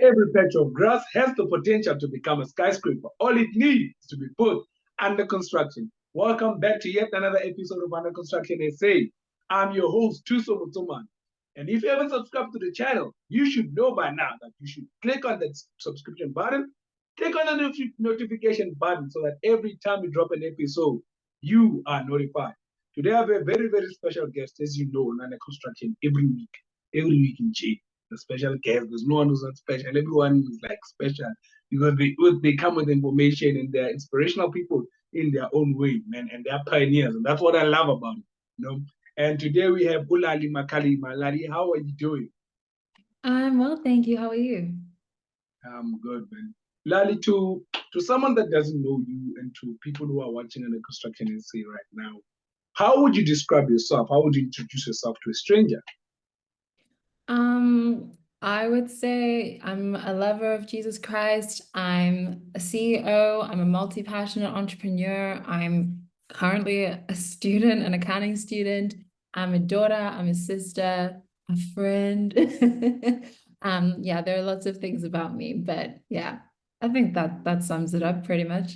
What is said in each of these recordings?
Every patch of grass has the potential to become a skyscraper. All it needs is to be put under construction. Welcome back to yet another episode of Under Construction SA. I'm your host, Thuso Motsomane. And if you haven't subscribed to the channel, you should know by now that you should click on that subscription button, click on the notification button so that every time we drop an episode, you are notified. Today I have a very, very special guest, as you know, on Under Construction every week in J. A special guest. There's no one who's not special. Everyone is like special because they come with information and they're inspirational people in their own way, man, and they're pioneers, and that's what I love about it, you know. And today we have Lali Makhalima. Lali, how are you doing? I'm well, thank you. How are you? I'm good, man. Lali, to someone that doesn't know you and to people who are watching on the construction industry right now, how would you describe yourself? How would you introduce yourself to a stranger? Um, I would say I'm a lover of Jesus Christ. I'm a CEO. I'm a multi-passionate entrepreneur. I'm currently a student, an accounting student. I'm a daughter. I'm a sister, a friend. Yeah, there are lots of things about me, but yeah, I think that sums it up pretty much.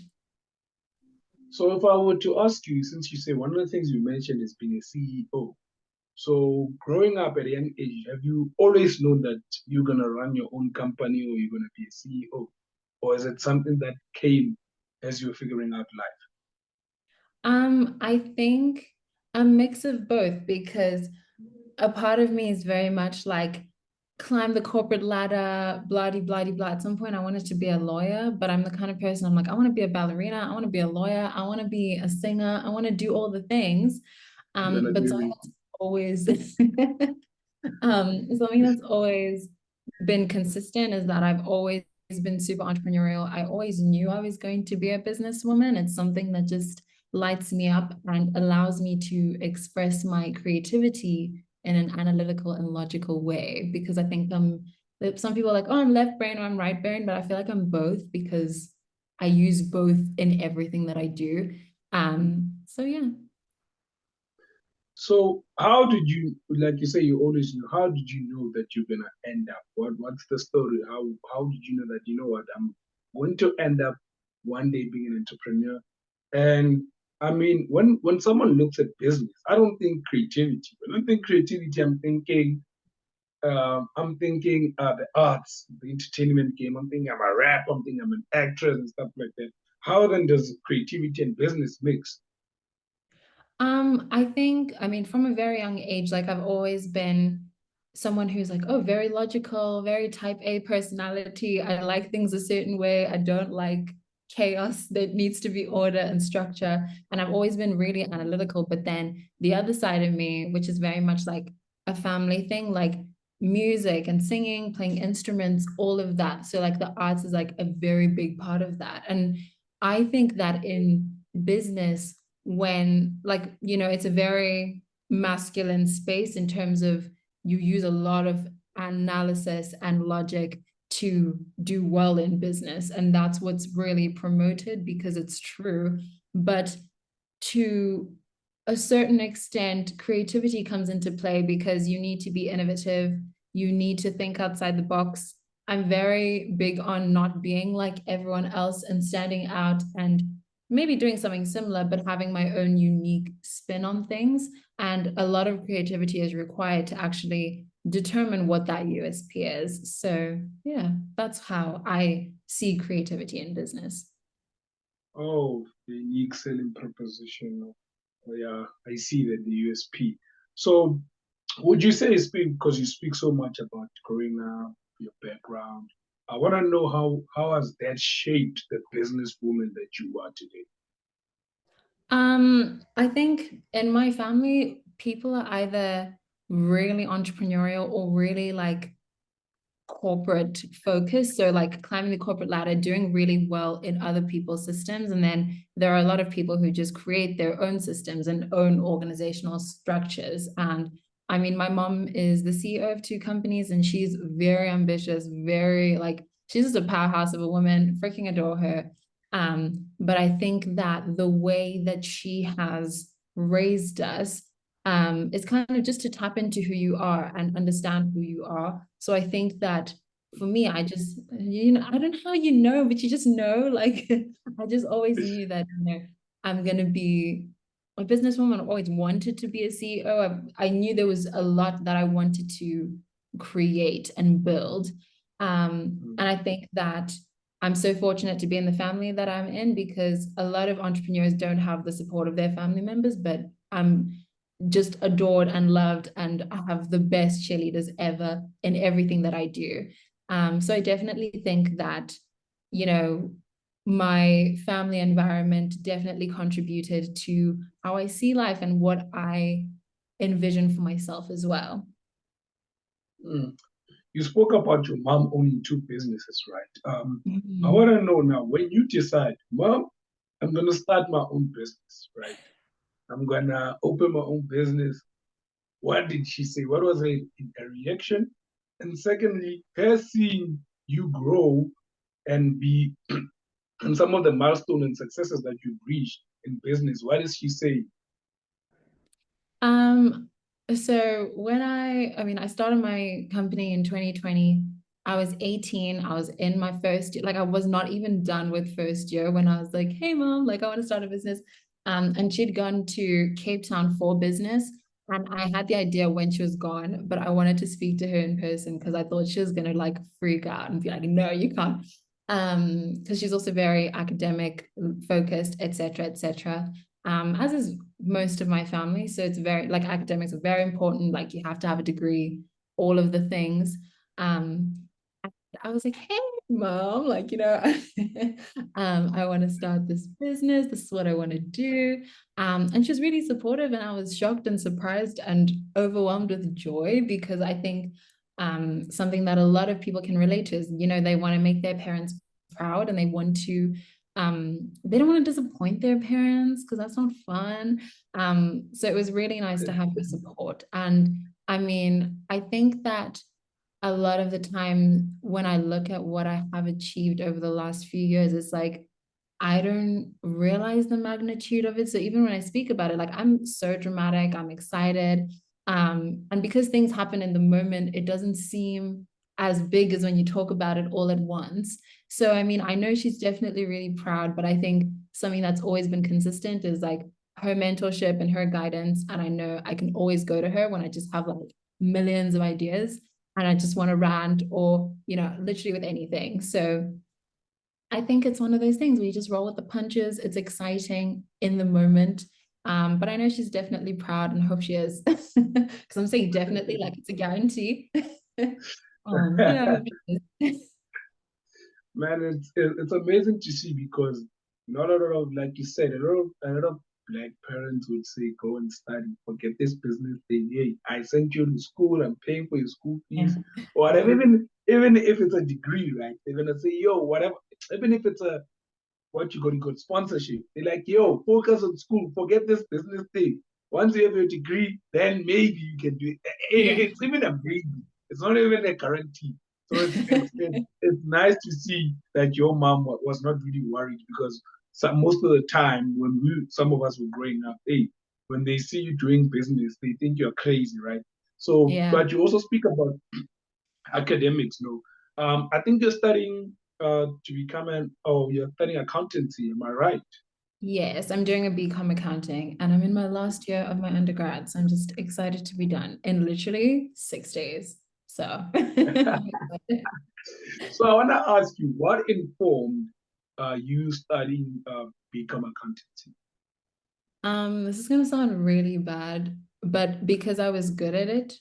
So if I were to ask you, since you say one of the things you mentioned is being a CEO, so growing up at a young age, have you always known that you're gonna run your own company or you're gonna be a CEO? Or is it something that came as you were figuring out life? I think a mix of both because a part of me is very much like climb the corporate ladder, blah de blah de blah. At some point, I wanted to be a lawyer, but I'm the kind of person I'm like, I want to be a ballerina, I want to be a lawyer, I want to be a singer, I want to do all the things. And then I But do something that's always something that's always been consistent is that I've always been super entrepreneurial. I always knew I was going to be a businesswoman. It's something that just lights me up and allows me to express my creativity in an analytical and logical way. Because I think some people are like, oh, I'm left brain or I'm right brain, but I feel like I'm both because I use both in everything that I do. So yeah. So how did you, like you say, you always knew, how did you know that you're gonna end up? What's the story? How did you know that, you know what, I'm going to end up one day being an entrepreneur? And I mean, when someone looks at business, I don't think creativity. When I think creativity, I'm thinking the arts, the entertainment game. I'm thinking I'm a rap. I'm thinking I'm an actress and stuff like that. How then does creativity and business mix? I think, I mean, from a very young age, like I've always been someone who's like, oh, very logical, very type A personality. I like things a certain way. I don't like chaos. That needs to be order and structure. And I've always been really analytical. But then the other side of me, which is very much like a family thing, like music and singing, playing instruments, all of that. So like the arts is like a very big part of that. And I think that in business, when like it's a very masculine space in terms of you use a lot of analysis and logic to do well in business, and that's what's really promoted because it's true. But to a certain extent, creativity comes into play because you need to be innovative, you need to think outside the box. I'm very big on not being like everyone else and standing out and maybe doing something similar, but having my own unique spin on things. And a lot of creativity is required to actually determine what that USP is. So, yeah, that's how I see creativity in business. Oh, the unique selling proposition. Oh, yeah, I see that the USP. So, would you say it's been because you speak so much about growing up, your background? I want to know how has that shaped the businesswoman that you are today? I think in my family, people are either really entrepreneurial or really like corporate focused. So like climbing the corporate ladder, doing really well in other people's systems. And then there are a lot of people who just create their own systems and own organizational structures. And I mean, my mom is the CEO of two companies and she's very ambitious, very like she's just a powerhouse of a woman, freaking adore her. But I think that the way that she has raised us is kind of just to tap into who you are and understand who you are. So I think that for me, I just, I don't know how you know, but you just know, like, I just always knew that, I'm going to be a businesswoman. I always wanted to be a CEO. I knew there was a lot that I wanted to create and build. And I think that I'm so fortunate to be in the family that I'm in, because a lot of entrepreneurs don't have the support of their family members, but I'm just adored and loved, and I have the best cheerleaders ever in everything that I do. So I definitely think that, you know, my family environment definitely contributed to how I see life and what I envision for myself as well. Mm. You spoke about your mom owning two businesses, right? I Mhm. want to know now, when you decide, Mom, I'm going to start my own business, right? I'm going to open my own business. What did she say? What was her reaction? And secondly, her seeing you grow and be and some of the milestones and successes that you've reached in business, what is she saying? Um, so I mean, I started my company in 2020. I was 18. I was in my first year. Like, I was not even done with first year when I was like, hey mom, like I want to start a business. And she'd gone to Cape Town for business. And I had the idea when she was gone, but I wanted to speak to her in person because I thought she was gonna like freak out and be like, no, you can't. Because she's also very academic focused, etc., etc. As is most of my family. So it's very, like, academics are very important. Like, you have to have a degree, all of the things. Um, I was like, hey, mom, like, I want to start this business. This is what I want to do. And she was really supportive, and I was shocked and surprised and overwhelmed with joy, because I think something that a lot of people can relate to is, they want to make their parents proud, and they don't want to disappoint their parents, because that's not fun. So it was really nice to have her support. And I mean, I think that a lot of the time when I look at what I have achieved over the last few years, it's like I don't realize the magnitude of it. So even when I speak about it, like, I'm so dramatic, I'm excited. And because things happen in the moment, it doesn't seem as big as when you talk about it all at once. So I mean, I know she's definitely really proud, but I think something that's always been consistent is like her mentorship and her guidance. And I know I can always go to her when I just have like millions of ideas and I just want to rant, or, literally with anything. So I think it's one of those things where you just roll with the punches. It's exciting in the moment. But I know she's definitely proud, and hope she is. Because I'm saying definitely, like it's a guarantee. Yeah, I hope she is. Man, it's amazing to see because not a lot of, like you said, a lot of black parents would say, go and study, forget this business thing. Hey, I sent you to school, I'm paying for your school Yeah. fees, or whatever. Even if it's a degree, right? They're gonna say, yo, whatever. Even if it's a what you got sponsorship. They're like, yo, focus on school, forget this business thing. Once you have your degree, then maybe you can do it. Yeah. It's even a maybe. It's not even a guarantee. So it's nice to see that your mom was not really worried because most of the time when some of us were growing up, hey, when they see you doing business, they think you're crazy, right? So, Yeah. but you also speak about academics, no. I think you're studying to become you're studying accountancy, am I right? Yes, I'm doing a BCom accounting, and I'm in my last year of my undergrad. So I'm just excited to be done in literally 6 days. So I'm excited. So I want to ask you, what informed you studying become accountancy? This is gonna sound really bad, but because I was good at it,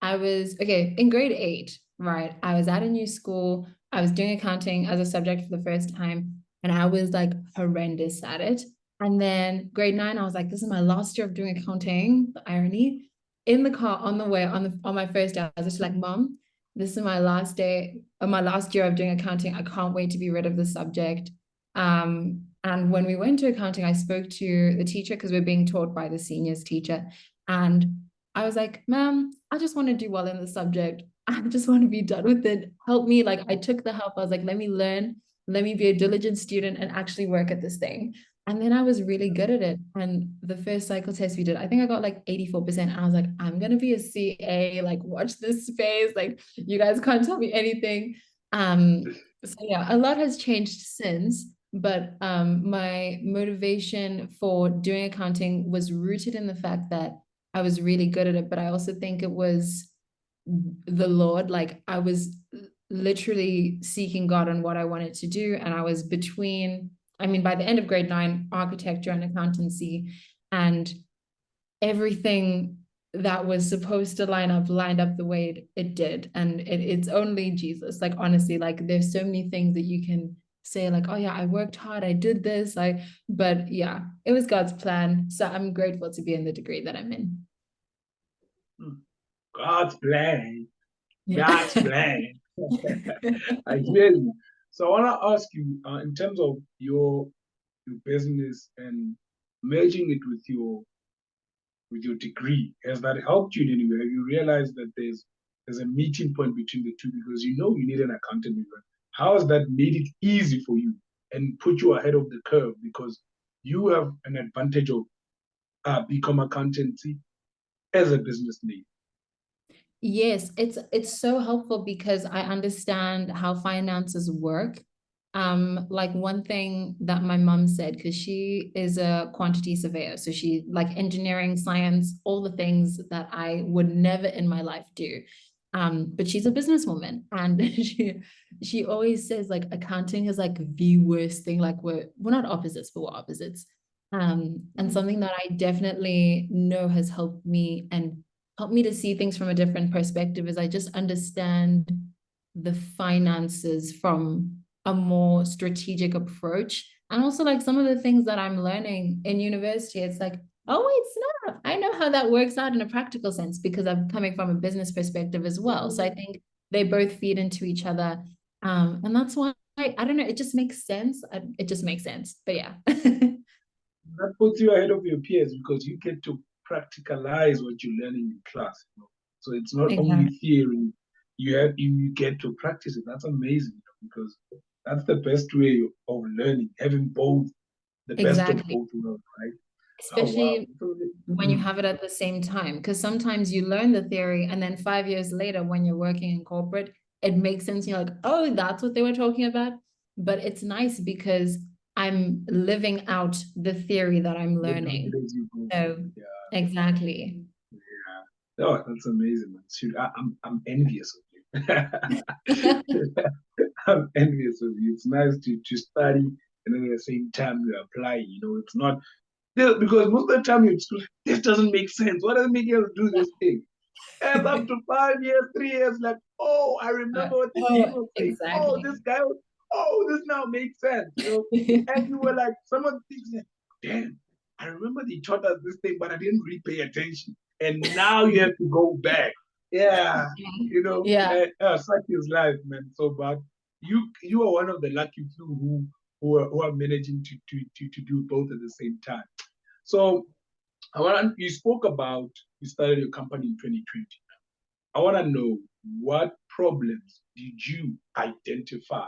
I was okay in grade 8, right? I was at a new school. I was doing accounting as a subject for the first time, and I was like horrendous at it. And then grade 9, I was like, this is my last year of doing accounting. The irony. In the car on the way on my first day, I was just like, Mom, this is my last day, or my last year of doing accounting. I can't wait to be rid of the subject. And when we went to accounting, I spoke to the teacher because we're being taught by the seniors teacher. And I was like, ma'am, I just want to do well in the subject. I just want to be done with it. Help me. Like, I took the help. I was like, let me learn. Let me be a diligent student and actually work at this thing. And then I was really good at it. And the first cycle test we did, I think I got like 84%. I was like, I'm gonna be a CA, like watch this space. Like you guys can't tell me anything. So yeah, a lot has changed since, but my motivation for doing accounting was rooted in the fact that I was really good at it, but I also think it was the Lord. Like I was literally seeking God on what I wanted to do. And I was between, I mean, by the end of grade 9, architecture and accountancy, and everything that was supposed to line up lined up the way it did. And it's only Jesus. Like honestly, like there's so many things that you can say, like, oh yeah, I worked hard, I did this. But yeah, it was God's plan. So I'm grateful to be in the degree that I'm in. God's plan. Yeah. God's plan. I hear you. So I want to ask you, in terms of your business and merging it with your degree, has that helped you in any way? Have you realized that there's a meeting point between the two, because you know you need an accountant? How has that made it easy for you and put you ahead of the curve, because you have an advantage of become accountancy as a business lead? Yes, it's so helpful because I understand how finances work. Like one thing that my mom said, because she is a quantity surveyor, so she like engineering, science, all the things that I would never in my life do. But she's a businesswoman, and she always says like accounting is like the worst thing. Like we're not opposites, but we're opposites. And something that I definitely know has helped me to see things from a different perspective is I just understand the finances from a more strategic approach. And also like some of the things that I'm learning in university, it's like, oh, it's not. I know how that works out in a practical sense because I'm coming from a business perspective as well. So I think they both feed into each other. And that's why I don't know, it just makes sense. It just makes sense. But yeah. That puts you ahead of your peers because you get to practicalize what you're learning in class. So it's not only Exactly. theory; you get to practice it. That's amazing, because that's the best way of learning, having both, the best of Exactly. both worlds, right? Oh wow! Especially when you have it at the same time. Because sometimes you learn the theory, and then 5 years later, when you're working in corporate, it makes sense. You're like, oh, that's what they were talking about. But it's nice because I'm living out the theory that I'm Living learning. it as you go. So, Yeah, exactly. yeah. Oh, that's amazing, man. Shoot, I'm envious of you. I'm envious of you. It's nice to study and then at the same time you apply. It's not because most of the time you're just, this doesn't make sense. What does it make you to do this thing? And up to 5 years, 3 years, like, oh, I remember what the teacher Oh, was saying. Oh, exactly. this guy was, oh, this now makes sense. And you were like, some of the things, like, damn, I remember they taught us this thing, but I didn't really pay attention. And now you have to go back. Yeah, Yeah. such is life, man. So, but you are one of the lucky few who are managing to do both at the same time. So, you spoke about you started your company in 2020. I want to know, what problems did you identify,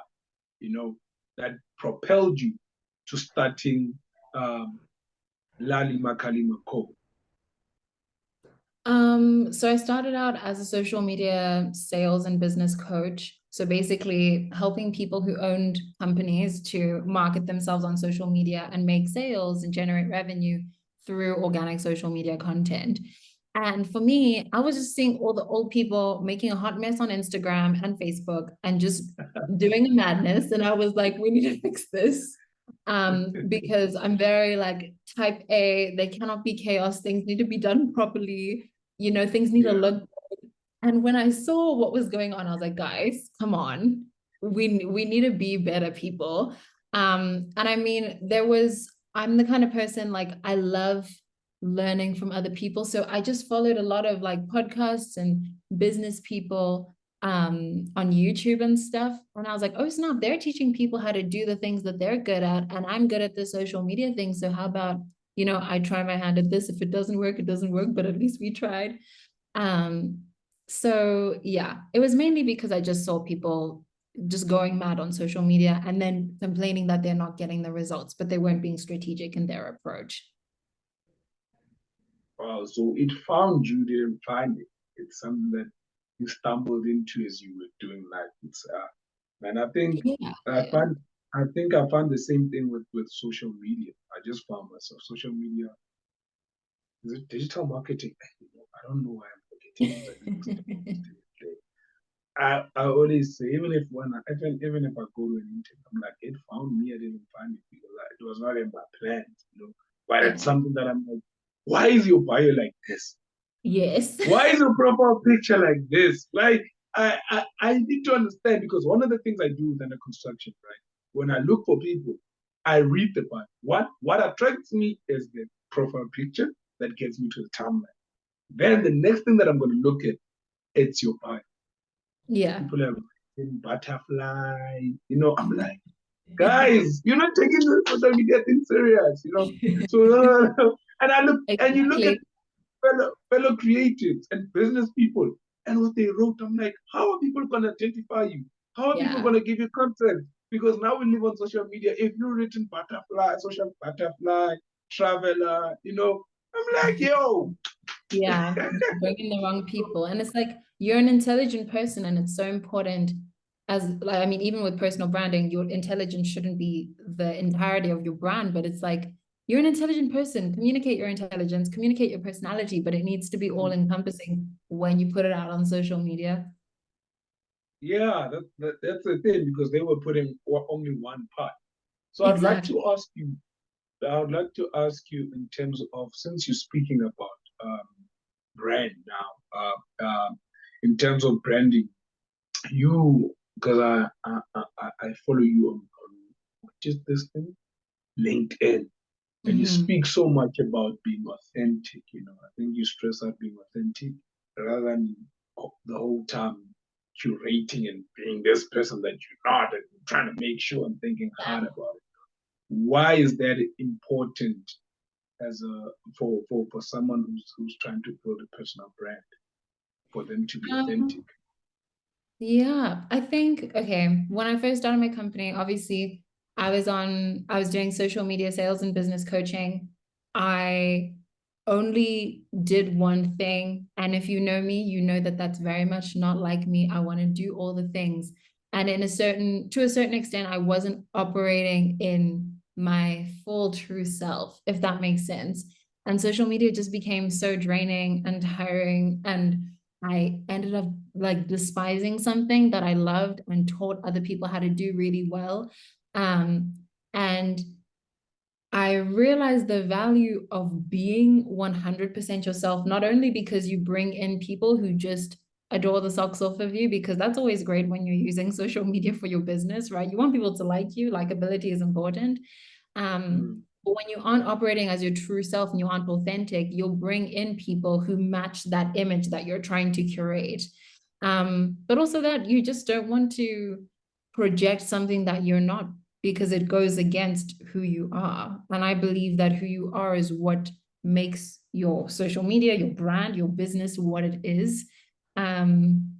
that propelled you to starting Lali Makhalima Co. So I started out as a social media sales and business coach. So basically helping people who owned companies to market themselves on social media and make sales and generate revenue through organic social media content. And for me, I was just seeing all the old people making a hot mess on Instagram and Facebook and just doing a madness. And I was like, we need to fix this. Because I'm very like type A, they cannot be chaos, things need to be done properly, things need to Yeah, look. And when I saw what was going on, I was like, guys, come on, we need to be better people. And I mean, I'm the kind of person like I love learning from other people, so I just followed a lot of like podcasts and business people on YouTube and stuff. And I was like, oh snap, they're teaching people how to do the things that they're good at, and I'm good at the social media thing. So how about, I try my hand at this. If it doesn't work, it doesn't work, but at least we tried. Um, so yeah, it was mainly because I just saw people just going mad on social media and then complaining that they're not getting the results, but they weren't being strategic in their approach. Wow, so it found you, didn't find it. It's something that you stumbled into as you were doing life. It's and I think Yeah, I yeah. find I think I found the same thing with social media. I just found myself social media. Is it digital marketing? I don't know why I'm forgetting the next thing. I always say even if even if I go to an interview, I'm like it found me. I didn't find it because it was not in my plans. But it's Yeah. something that I'm like, why is your bio like this? Yes. Why is your profile picture like this? Like I need to understand because one of the things I do within the construction, right? When I look for people, I read the bio. What attracts me is the profile picture that gets me to the timeline. Then the next thing that I'm going to look at, it's your bio. Yeah. People have written butterfly. I'm like, guys, you're not taking the social media thing serious. So and you look at Exactly. fellow creatives and business people and what they wrote. I'm like, how are people going to identify you? How are people Yeah. going to give you content? Because now we live on social media. If you've written butterfly, social butterfly, traveler, I'm like, yo. Yeah, bringing the wrong people. And it's like you're an intelligent person, and it's so important as like I mean, even with personal branding, your intelligence shouldn't be the entirety of your brand, but it's like you're an intelligent person. Communicate your intelligence, communicate your personality, but it needs to be all encompassing when you put it out on social media. Yeah, that's the thing because they were putting only one part. So Exactly. I would like to ask you in terms of since you're speaking about brand now, in terms of branding, you because I follow you on what is this thing? LinkedIn. And you Mm-hmm. speak so much about being authentic. I think you stress out being authentic rather than the whole time curating and being this person that you're not and trying to make sure and thinking hard Yeah. about it. Why is that important as a for someone who's trying to build a personal brand for them to be authentic? Um, Yeah, I think, okay, when I first started my company, obviously I was doing social media sales and business coaching. I only did one thing. And if you know me, you know that that's very much not like me. I want to do all the things. And to a certain extent, I wasn't operating in my full true self, if that makes sense. And social media just became so draining and tiring. And I ended up like despising something that I loved and taught other people how to do really well. And I realized the value of being 100% yourself, not only because you bring in people who just adore the socks off of you, because that's always great when you're using social media for your business, right? You want people to like you, likability is important. Mm. But when you aren't operating as your true self and you aren't authentic, you'll bring in people who match that image that you're trying to curate. But also that you just don't want to project something that you're not because it goes against who you are. And I believe that who you are is what makes your social media, your brand, your business what it is. Um,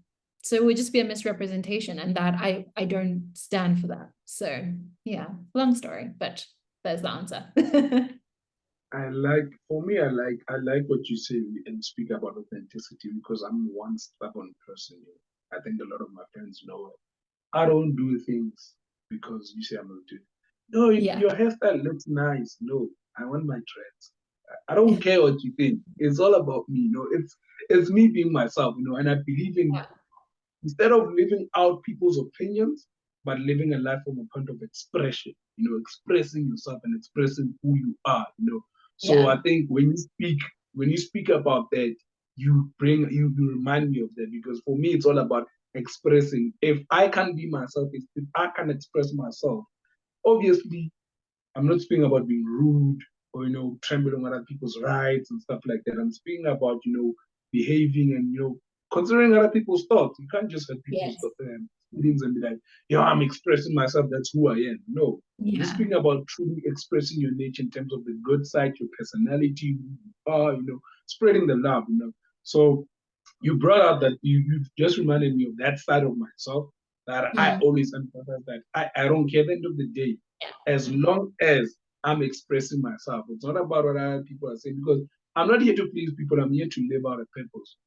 so it would just be a misrepresentation, and that I don't stand for that. So yeah, long story, but there's the answer. I like what you say and speak about authenticity because I'm one stubborn person. I think a lot of my friends know it. I don't do things because you say I'm going to do it. No, Yeah. your hairstyle looks nice. No, I want my dreads. I don't care what you think. It's all about me. It's me being myself. And I believe in instead of living out people's opinions, but living a life from a point of expression, expressing yourself and expressing who you are. So Yeah. I think when you speak about that, you remind me of that because for me it's all about expressing. If I can be myself, if I can express myself, obviously I'm not speaking about being rude or trembling on other people's rights and stuff like that. I'm speaking about behaving and considering other people's thoughts. You can't just hurt people's Yes. feelings and be like, I'm expressing myself. That's who I am. No, you're Yeah. speaking about truly expressing your nature in terms of the good side, your personality, who you are, spreading the love. So you brought out that you just reminded me of that side of myself that I always emphasize that I don't care at the end of the day, as long as I'm expressing myself. It's not about what other people are saying, because I'm not here to please people. I'm here to live out a purpose,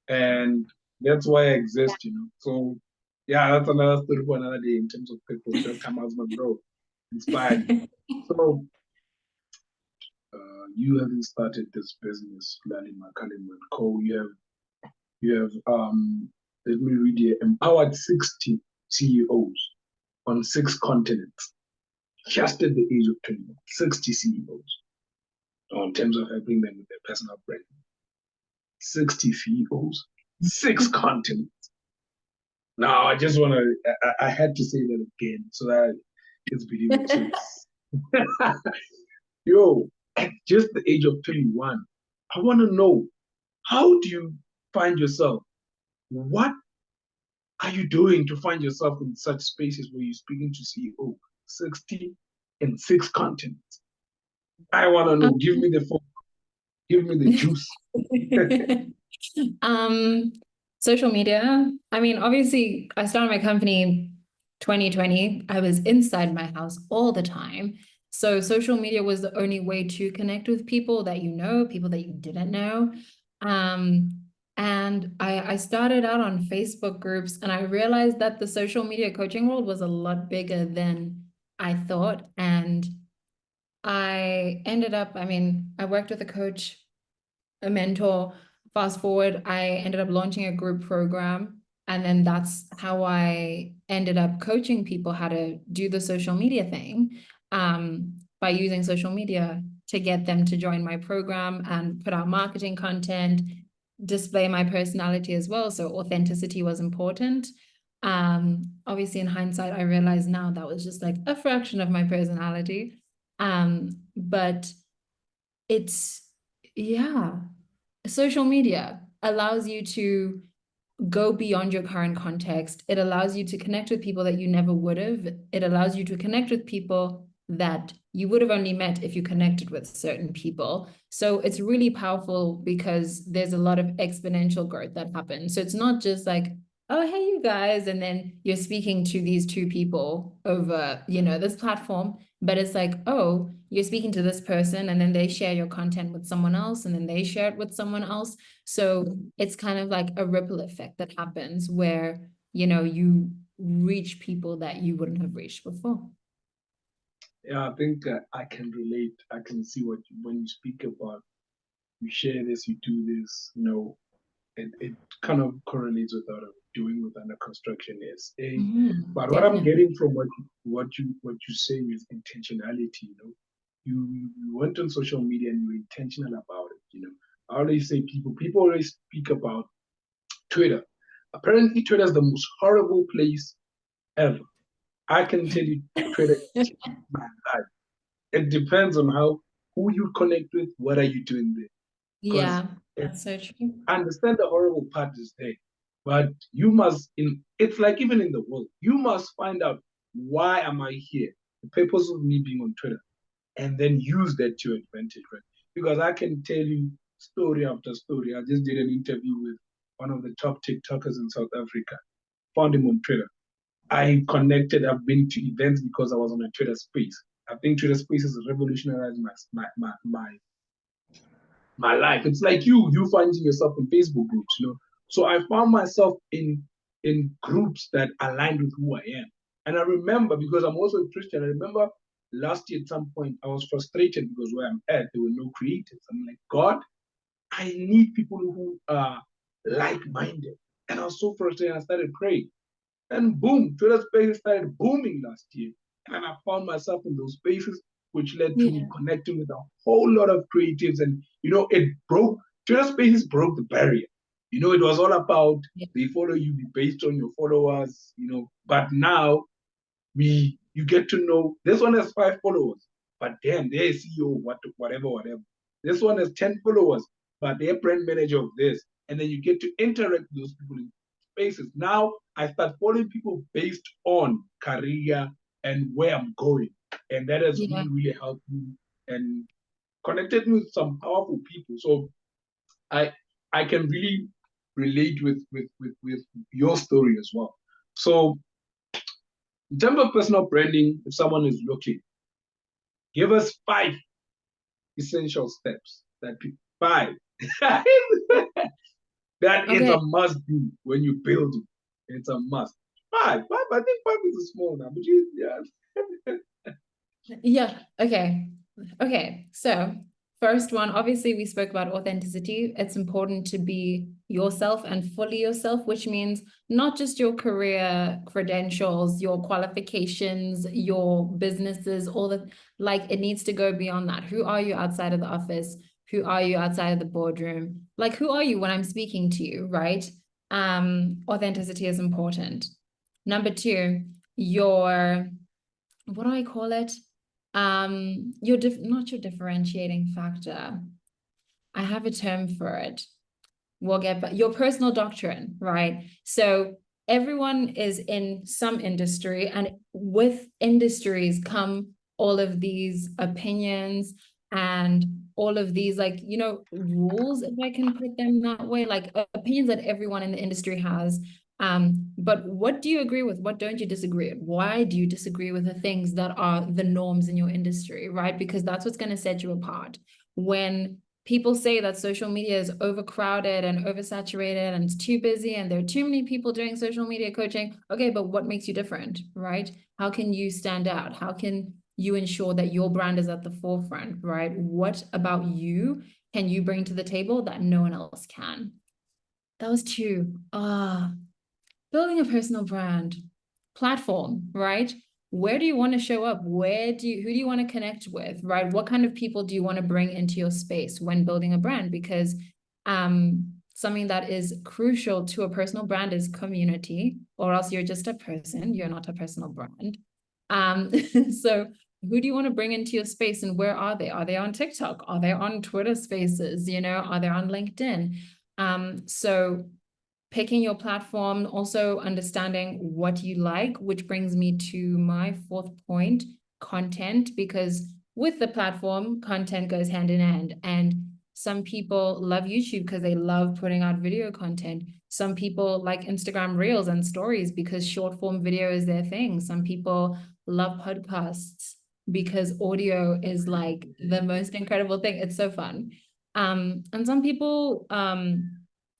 and that's why I exist, So yeah, that's another story for another day in terms of purpose. Just come out, my bro, inspired me. So you having started this business, Lali Makhalima and Co. You have let me read here, empowered 60 CEOs on 6 continents, just at the age of 21. 60 CEOs, in terms of helping them with their personal brand. 60 CEOs, 6 continents. Now, I just want to, I had to say that again so that it's believable. So yo, at just the age of 21, I want to know, how do you find yourself? What are you doing to find yourself in such spaces where you're speaking to CEO 60 and 6 continents? I want to know. Give me the phone. Give me the juice. Social media. I mean, obviously, I started my company 2020. I was inside my house all the time. So social media was the only way to connect with people that you know, people that you didn't know. And I started out on Facebook groups, and I realized that the social media coaching world was a lot bigger than I thought. And I ended up, I mean, I worked with a coach, a mentor. Fast forward, I ended up launching a group program. And then that's how I ended up coaching people how to do the social media thing, by using social media to get them to join my program and put out marketing content, display my personality as well. So authenticity was important. Obviously, in hindsight, I realize now that was just like a fraction of my personality. But it's, yeah, social media allows you to go beyond your current context. It allows you to connect with people that you never would have. It allows you to connect with people that you would have only met if you connected with certain people. So it's really powerful because there's a lot of exponential growth that happens. So it's not just like, oh, hey, you guys, and then you're speaking to these 2 people over, this platform, but it's like, oh, you're speaking to this person, and then they share your content with someone else, and then they share it with someone else. So it's kind of like a ripple effect that happens where, you reach people that you wouldn't have reached before. Yeah, I think I can relate. I can see when you speak about, you share this, you do this, it kind of correlates with what I'm doing with under construction is but what I'm getting from what you say is intentionality. You went on social media and you're intentional about it. I always say people always speak about Twitter. Apparently, Twitter is the most horrible place ever. I can tell you, Twitter changed my life. It depends on who you connect with. What are you doing there? Yeah, that's so true. I understand the horrible part is there, but you must, it's like even in the world, you must find out, why am I here? The purpose of me being on Twitter, and then use that to your advantage, right? Because I can tell you story after story. I just did an interview with one of the top TikTokers in South Africa. Found him on Twitter. I connected. I've been to events because I was on a Twitter space. I think Twitter space has revolutionized my life. It's like you finding yourself in Facebook groups. So I found myself in groups that aligned with who I am. And I remember, because I'm also a Christian, I remember last year at some point I was frustrated because where I'm at, there were no creatives. I'm like, God, I need people who are like-minded. And I was so frustrated. I started praying. And boom, Twitter Spaces started booming last year. And I found myself in those spaces, which led to me connecting with a whole lot of creatives. And, Twitter Spaces broke the barrier. It was all about, they follow you based on your followers, but now you get to know, this one has 5 followers, but damn, they're CEO, whatever. This one has 10 followers, but they're brand manager of this. And then you get to interact with those people in spaces. Now I start following people based on career and where I'm going. And that has really helped me and connected me with some powerful people. So I can really relate with your story as well. So in terms of personal branding, if someone is looking, give us 5 essential steps that people, 5 that it's a Okay. must do when you build it. It's a must. 5. I think 5 is a small number, but you, yeah. Yeah. Okay. Okay. So, first one, obviously, we spoke about authenticity. It's important to be yourself and fully yourself, which means not just your career credentials, your qualifications, your businesses, all the like, it needs to go beyond that. Who are you outside of the office? Who are you outside of the boardroom? Like, who are you when I'm speaking to you, right? Authenticity is important. Number two, your what do I call it? Your not your differentiating factor. I have a term for it. We'll get back. Your personal doctrine, right? So everyone is in some industry, and with industries come all of these opinions and all of these, like, rules, if I can put them that way, like opinions that everyone in the industry has. But what do you agree with? What don't you disagree with? Why do you disagree with the things that are the norms in your industry, right? Because that's what's going to set you apart. When people say that social media is overcrowded and oversaturated and it's too busy and there are too many people doing social media coaching. Okay, but what makes you different, right? How can you stand out? How can you ensure that your brand is at the forefront, right? What about you can you bring to the table that no one else can? That was two. Building a personal brand platform, right? Where do you want to show up? Who do you want to connect with, right? What kind of people do you want to bring into your space when building a brand? Because something that is crucial to a personal brand is community, or else you're just a person, you're not a personal brand. So who do you want to bring into your space, and where are they? Are they on TikTok? Are they on Twitter Spaces? Are they on LinkedIn? So picking your platform, also understanding what you like, which brings me to my fourth point, content, because with the platform, content goes hand in hand. And some people love YouTube because they love putting out video content. Some people like Instagram Reels and stories because short form video is their thing. Some people love podcasts because audio is like the most incredible thing. It's so fun. And some people,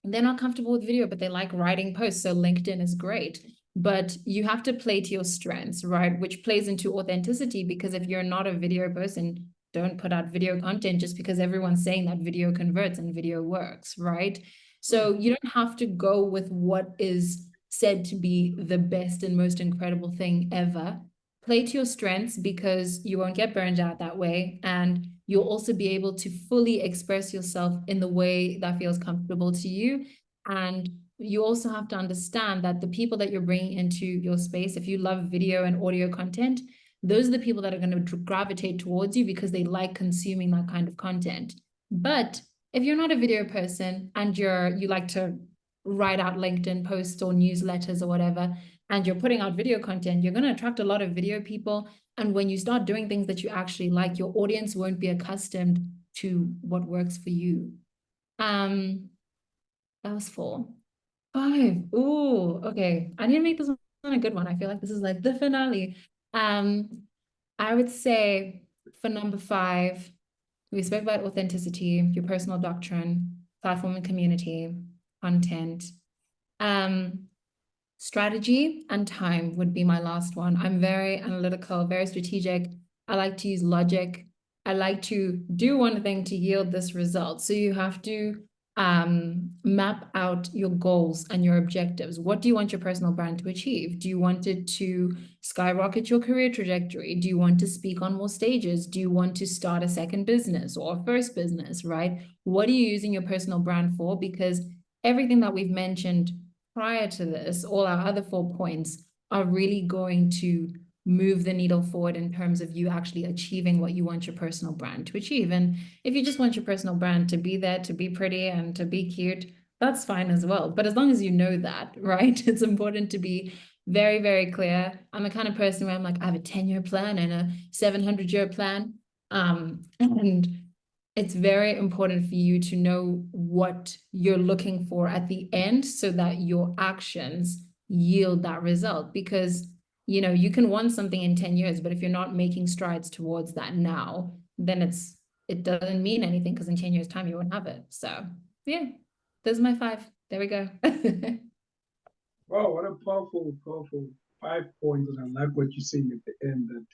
they're not comfortable with video, but they like writing posts. So LinkedIn is great. But you have to play to your strengths, right? Which plays into authenticity, because if you're not a video person, don't put out video content just because everyone's saying that video converts and video works, right? So you don't have to go with what is said to be the best and most incredible thing ever. Play to your strengths, because you won't get burned out that way. And you'll also be able to fully express yourself in the way that feels comfortable to you. And you also have to understand that the people that you're bringing into your space, if you love video and audio content, those are the people that are going to gravitate towards you because they like consuming that kind of content. But if you're not a video person and you like to write out LinkedIn posts or newsletters or whatever, and you're putting out video content, you're going to attract a lot of video people. And when you start doing things that you actually like, your audience won't be accustomed to what works for you. That was 4. 5. Ooh, okay. I need to make this one a good one. I feel like this is like the finale. I would say for number 5, we spoke about authenticity, your personal doctrine, platform and community, content. Strategy and time would be my last one. I'm very analytical, very strategic. I like to use logic. I like to do one thing to yield this result. So you have to map out your goals and your objectives. What do you want your personal brand to achieve? Do you want it to skyrocket your career trajectory? Do you want to speak on more stages? Do you want to start a second business or a first business, right? What are you using your personal brand for? Because everything that we've mentioned prior to this, all our other 4 points are really going to move the needle forward in terms of you actually achieving what you want your personal brand to achieve. And if you just want your personal brand to be there, to be pretty and to be cute, that's fine as well. But as long as you know that, right? It's important to be very, very clear. I'm the kind of person where I'm like, I have a 10-year plan and a 700-year plan. And it's very important for you to know what you're looking for at the end so that your actions yield that result. Because, you know, you can want something in 10 years, but if you're not making strides towards that now, then it doesn't mean anything, because in 10 years time you won't have it. So yeah, those are my 5. There we go. Wow, what a powerful, powerful 5 points. And I like what you're saying at the end, that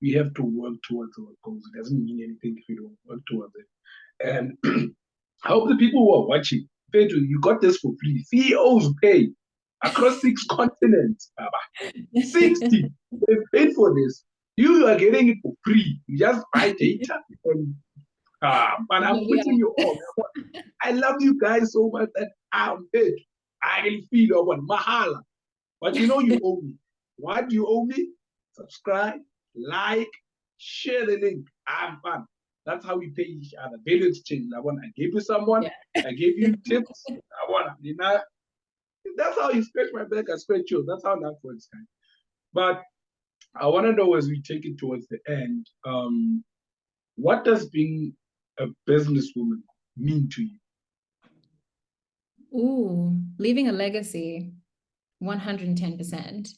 we have to work towards our goals. It doesn't mean anything if you don't work towards it. And I hope the people who are watching, Pedro, you got this for free. CEOs pay across 6 continents. 60. They paid for this. You are getting it for free. You just buy data and I'm putting you on. I love you guys so much that I'm paid. I feel about Mahala. But you know you owe me. What do you owe me? Subscribe, like, share the link. I'm fun. That's how we pay each other. Value exchange. I gave you someone, I gave you tips. You know, that's how you scratch my back, I scratch yours. That's how that works, guys. But I want to know, as we take it towards the end, what does being a businesswoman mean to you? Ooh, leaving a legacy, 110%.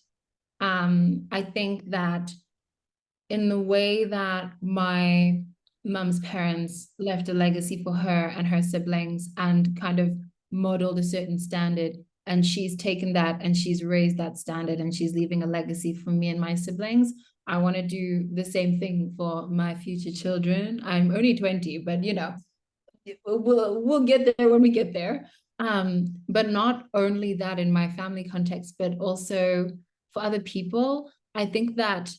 I think that in the way that my mum's parents left a legacy for her and her siblings and kind of modeled a certain standard, and she's taken that and she's raised that standard and she's leaving a legacy for me and my siblings, I want to do the same thing for my future children. I'm only 20, but you know, we'll get there when we get there. But not only that in my family context, but also for other people. I think that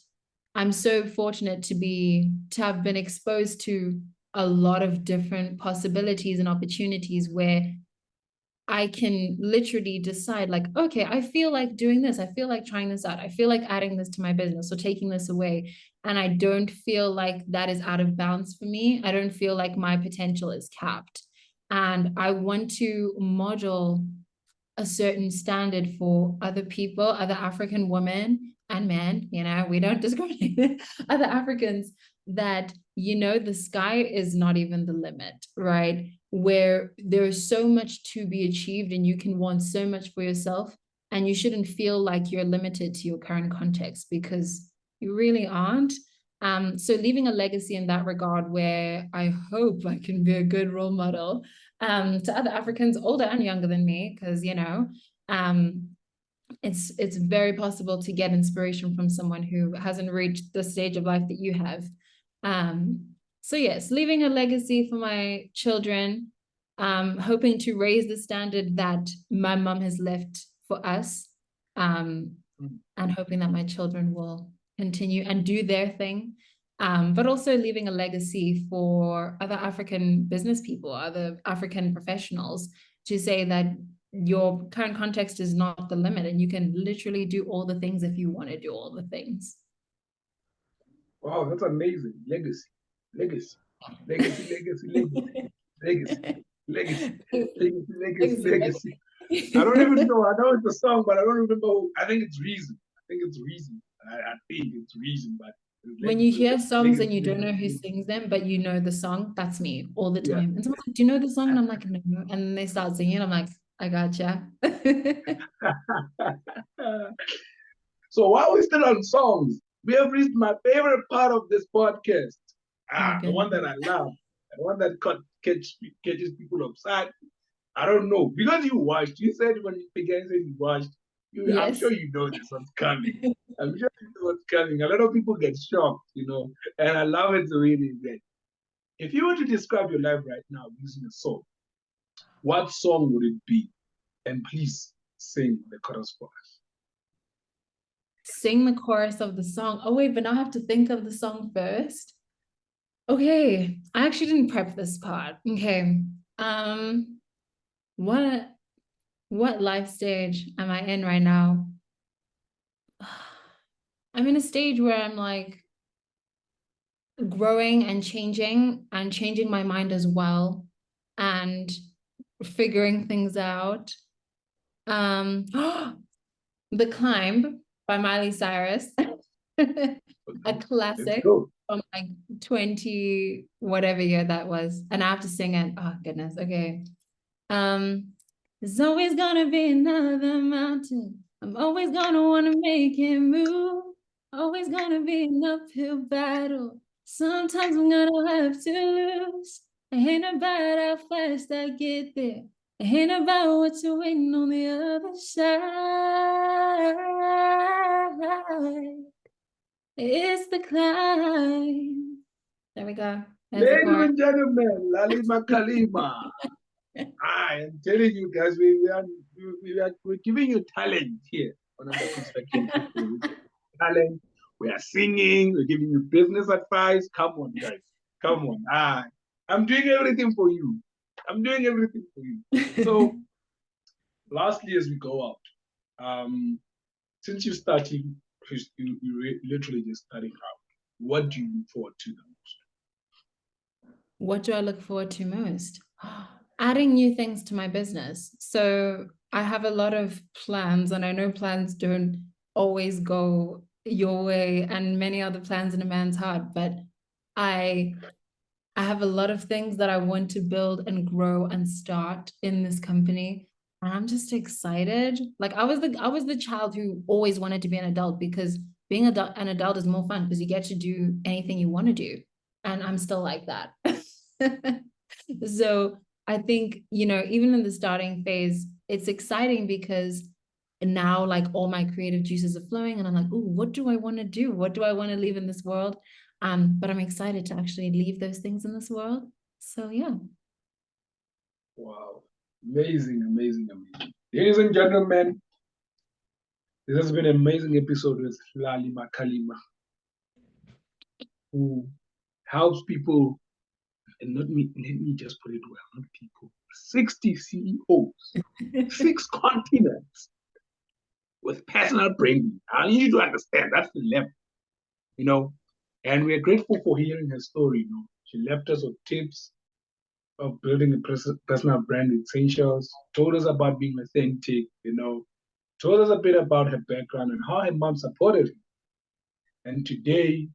I'm so fortunate to have been exposed to a lot of different possibilities and opportunities where I can literally decide, like, okay, I feel like doing this. I feel like trying this out. I feel like adding this to my business or taking this away. And I don't feel like that is out of bounds for me. I don't feel like my potential is capped. And I want to model a certain standard for other people, other African women and men, you know, we don't discriminate, other Africans, that, you know, the sky is not even the limit, right? Where there's so much to be achieved and you can want so much for yourself, and you shouldn't feel like you're limited to your current context, because you really aren't. So leaving a legacy in that regard, where I hope I can be a good role model to other Africans, older and younger than me, because, you know, it's very possible to get inspiration from someone who hasn't reached the stage of life that you have. So yes, leaving a legacy for my children, hoping to raise the standard that my mom has left for us, and hoping that my children will continue and do their thing. But also leaving a legacy for other African business people, other African professionals, to say that your current context is not the limit and you can literally do all the things if you want to do all the things. Wow, that's amazing. Legacy, legacy, legacy, legacy, legacy, legacy, legacy, legacy, legacy, legacy. I don't even know. I know it's a song, but I don't remember who. I think it's Reason. I think it's Reason. I think it's Reason, but when you hear songs legacy, and you don't know who sings them, but you know the song, that's me all the time. And someone's like, "Do you know the song?" And I'm like, "No." And then they start singing. I'm like, "I gotcha." So while we're still on songs, we have reached my favorite part of this podcast. The one that I love, the one that catches people upside. I don't know. Because you watched, you said when you began saying you watched, Yes. I'm sure you know this one's coming. I'm sure you know what's coming. A lot of people get shocked, you know, and I love it the way they get. If you were to describe your life right now using a song, what song would it be? And please sing the chorus for us. Sing the chorus of the song. Oh, wait, but now I have to think of the song first. Okay, I actually didn't prep this part. Okay. What life stage am I in right now? I'm in a stage where I'm like growing and changing my mind as well, and figuring things out. The Climb by Miley Cyrus, a classic from like 20 whatever year that was, and I have to sing it. Oh goodness. Okay. There's always gonna be another mountain I'm always gonna wanna make it move. Always gonna be an uphill battle. Sometimes I'm gonna have to lose. It ain't about how fast I get there. It ain't about what's waiting on the other side. It's the climb. There we go. There's the Ladies chorus. and gentlemen, Lali Makhalima. I am telling you guys, we're giving you talent here on Under Construction. Talent. We are singing. We're giving you business advice. Come on, guys. Come on. I'm doing everything for you. I'm doing everything for you. So, lastly, as we go out, since you're starting, you literally just starting out. What do you look forward to the most? What do I look forward to most? Adding new things to my business. So I have a lot of plans, and I know plans don't always go your way, and many other plans in a man's heart, but I have a lot of things that I want to build and grow and start in this company. And I'm just excited. Like I was the child who always wanted to be an adult because being an adult is more fun because you get to do anything you want to do. And I'm still like that. So I think, even in the starting phase, it's exciting because now like all my creative juices are flowing and I'm like, oh, what do I want to do? What do I want to leave in this world? But I'm excited to actually leave those things in this world. So yeah. Wow. Amazing, amazing, amazing. Ladies and gentlemen, this has been an amazing episode with Lali Makhalima, who helps people, and let me just put it well, not people, 60 CEOs, 6 continents with personal branding. I need you to understand that's the level, you know. And we're grateful for hearing her story. She left us with tips of building a personal brand essentials, told us about being authentic, told us a bit about her background and how her mom supported her. And today,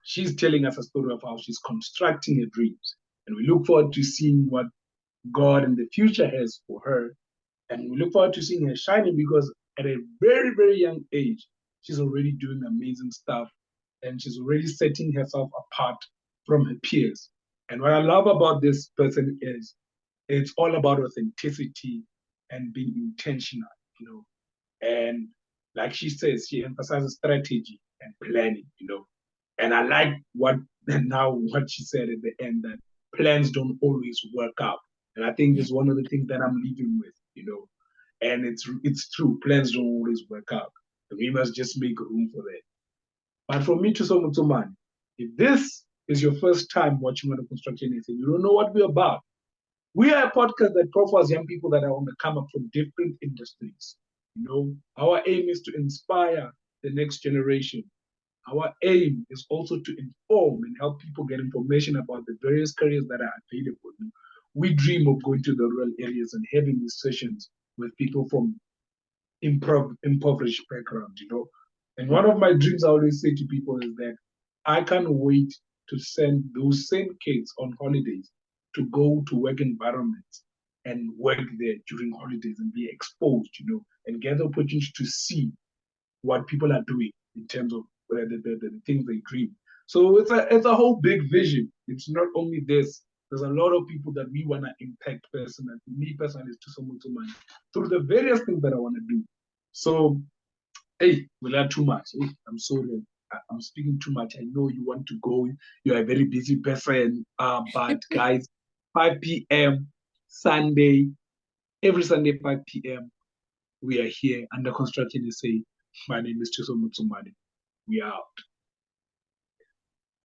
she's telling us a story of how she's constructing her dreams. And we look forward to seeing what God in the future has for her. And we look forward to seeing her shining because at a very, very young age, she's already doing amazing stuff and she's already setting herself apart from her peers. And what I love about this person is it's all about authenticity and being intentional, you know. And like she says, she emphasizes strategy and planning. And I like what she said at the end, that plans don't always work out. And I think it's one of the things that I'm leaving with. And it's true, plans don't always work out. And we must just make room for that. But for me, Thuso Motsomane, if this is your first time watching Under Construction and you don't know what we're about, we are a podcast that profiles young people that are on the come up from different industries. Our aim is to inspire the next generation. Our aim is also to inform and help people get information about the various careers that are available. We dream of going to the rural areas and having these sessions with people from impoverished backgrounds. And one of my dreams I always say to people is that I can't wait to send those same kids on holidays to go to work environments and work there during holidays and be exposed, and get the opportunity to see what people are doing in terms of the things they dream. So it's a whole big vision. It's not only this. There's a lot of people that we want to impact personally. Me personally is Thuso Motsomane through the various things that I want to do. So, hey, we learn too much. Hey, I'm sorry. I'm speaking too much. I know you want to go. You're a very busy person. But guys, 5 p.m. Sunday, every Sunday, 5 p.m., we are here under construction. They say, my name is Thuso Motsomane. We are out.